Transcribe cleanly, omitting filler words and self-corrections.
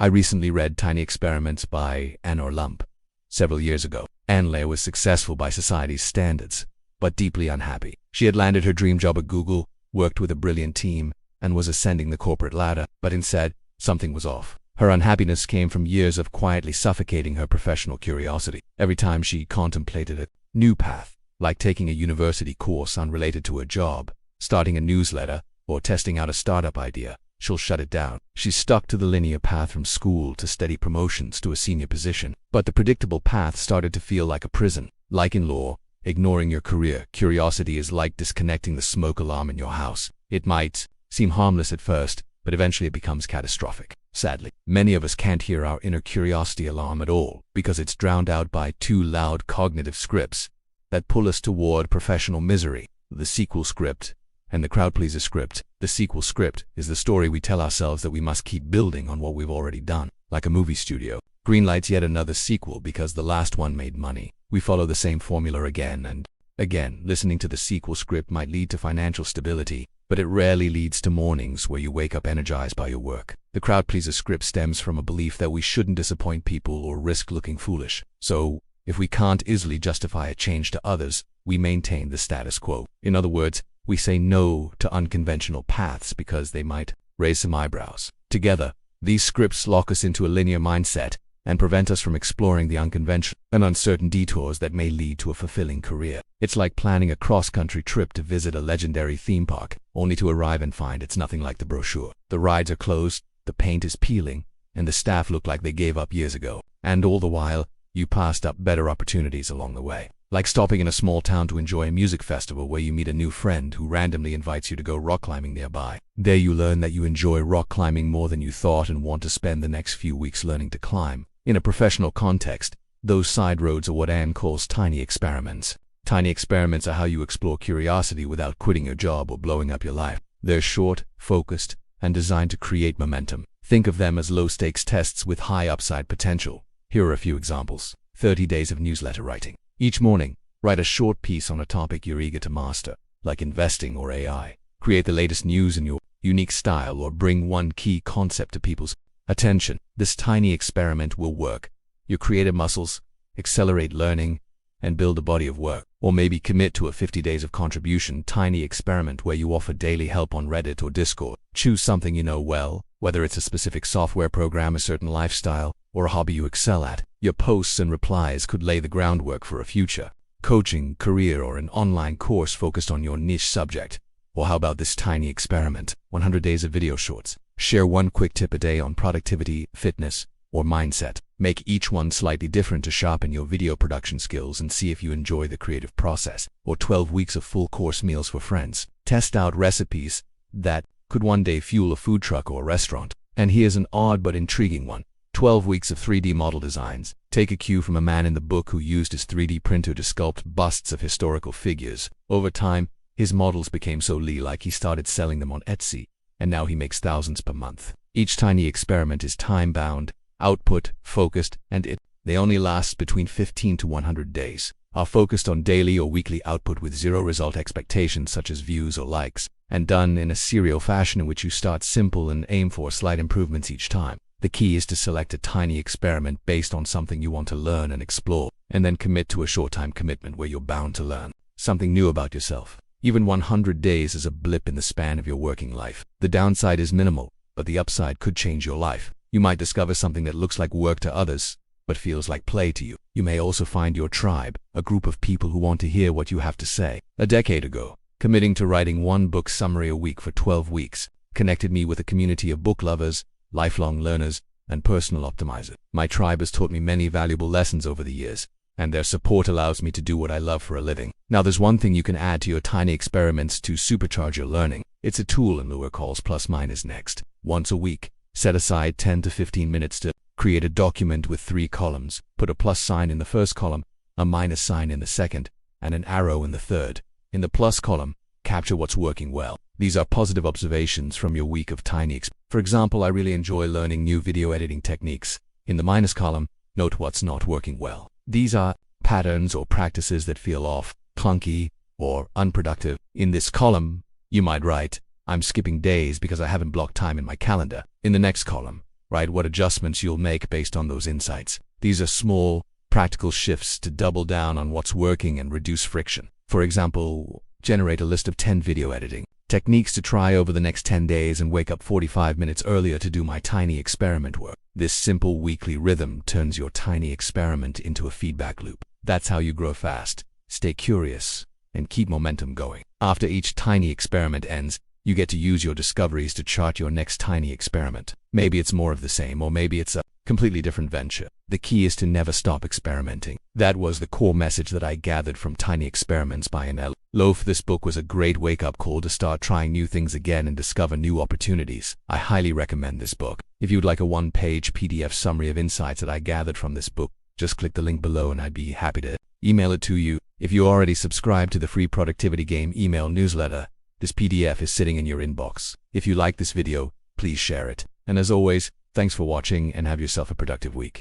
I recently read Tiny Experiments by Anor Lump. Several years ago, Anle was successful by society's standards, but deeply unhappy. She had landed her dream job at Google, worked with a brilliant team, and was ascending the corporate ladder, but instead, something was off. Her unhappiness came from years of quietly suffocating her professional curiosity. Every time she contemplated a new path, like taking a university course unrelated to her job, starting a newsletter, or testing out a startup idea, she'll shut it down. She stuck to the linear path from school to steady promotions to a senior position. But the predictable path started to feel like a prison. Like in law, ignoring your career curiosity is like disconnecting the smoke alarm in your house. It might seem harmless at first, but eventually it becomes catastrophic. Sadly, many of us can't hear our inner curiosity alarm at all because it's drowned out by too loud cognitive scripts that pull us toward professional misery. The sequel script and the crowd pleaser script. The sequel script is the story we tell ourselves that we must keep building on what we've already done. Like a movie studio greenlights yet another sequel because the last one made money. We follow the same formula again and again. Listening to the sequel script might lead to financial stability, but it rarely leads to mornings where you wake up energized by your work. The crowd pleaser script stems from a belief that we shouldn't disappoint people or risk looking foolish. So, if we can't easily justify a change to others, we maintain the status quo. In other words, we say no to unconventional paths because they might raise some eyebrows. Together, these scripts lock us into a linear mindset and prevent us from exploring the unconventional and uncertain detours that may lead to a fulfilling career. It's like planning a cross-country trip to visit a legendary theme park, only to arrive and find it's nothing like the brochure. The rides are closed, the paint is peeling, and the staff look like they gave up years ago. And all the while, you passed up better opportunities along the way. Like stopping in a small town to enjoy a music festival where you meet a new friend who randomly invites you to go rock climbing nearby. There you learn that you enjoy rock climbing more than you thought and want to spend the next few weeks learning to climb. In a professional context, those side roads are what Anne calls tiny experiments. Tiny experiments are how you explore curiosity without quitting your job or blowing up your life. They're short, focused, and designed to create momentum. Think of them as low-stakes tests with high upside potential. Here are a few examples. 30 days of newsletter writing. Each morning, write a short piece on a topic you're eager to master, like investing or AI. Create the latest news in your unique style or bring one key concept to people's attention. This tiny experiment will work your creative muscles, accelerate learning, and build a body of work. Or maybe commit to a 50 days of contribution tiny experiment where you offer daily help on Reddit or Discord. Choose something you know well, whether it's a specific software program, a certain lifestyle, or a hobby you excel at. Your posts and replies could lay the groundwork for a future coaching, career, or an online course focused on your niche subject. Or how about this tiny experiment? 100 days of video shorts. Share one quick tip a day on productivity, fitness, or mindset. Make each one slightly different to sharpen your video production skills and see if you enjoy the creative process. Or 12 weeks of full course meals for friends. Test out recipes that could one day fuel a food truck or a restaurant. And here's an odd but intriguing one. 12 weeks of 3D model designs. Take a cue from a man in the book who used his 3D printer to sculpt busts of historical figures. Over time, his models became so like he started selling them on Etsy, and now he makes thousands per month. Each tiny experiment is time-bound, output, focused, and they only last between 15 to 100 days. Are focused on daily or weekly output with zero result expectations such as views or likes, and done in a serial fashion in which you start simple and aim for slight improvements each time. The key is to select a tiny experiment based on something you want to learn and explore, and then commit to a short-time commitment where you're bound to learn something new about yourself. Even 100 days is a blip in the span of your working life. The downside is minimal, but the upside could change your life. You might discover something that looks like work to others, but feels like play to you. You may also find your tribe, a group of people who want to hear what you have to say. A decade ago, committing to writing one book summary a week for 12 weeks connected me with a community of book lovers, lifelong learners, and personal optimizers. My tribe has taught me many valuable lessons over the years, and their support allows me to do what I love for a living. Now there's one thing you can add to your tiny experiments to supercharge your learning. It's a tool Lua calls Plus Minus Next. Once a week, set aside 10 to 15 minutes to create a document with 3 columns. Put a plus sign in the first column, a minus sign in the second, and an arrow in the third. In the plus column, capture what's working well. These are positive observations from your week of tiny experiments. For example, I really enjoy learning new video editing techniques. In the minus column, note what's not working well. These are patterns or practices that feel off, clunky, or unproductive. In this column, you might write, I'm skipping days because I haven't blocked time in my calendar. In the next column, right? What adjustments you'll make based on those insights. These are small, practical shifts to double down on what's working and reduce friction. For example, generate a list of 10 video editing techniques to try over the next 10 days and wake up 45 minutes earlier to do my tiny experiment work. This simple weekly rhythm turns your tiny experiment into a feedback loop. That's how you grow fast, stay curious, and keep momentum going. After each tiny experiment ends, you get to use your discoveries to chart your next tiny experiment. Maybe it's more of the same, or maybe it's a completely different venture. The key is to never stop experimenting. That was the core message that I gathered from Tiny Experiments by N.L. Loaf. This book was a great wake-up call to start trying new things again and discover new opportunities. I highly recommend this book. If you'd like a one-page PDF summary of insights that I gathered from this book, just click the link below and I'd be happy to email it to you. If you already subscribe to the free Productivity Game email newsletter, this PDF is sitting in your inbox. If you like this video, please share it. And as always, thanks for watching and have yourself a productive week.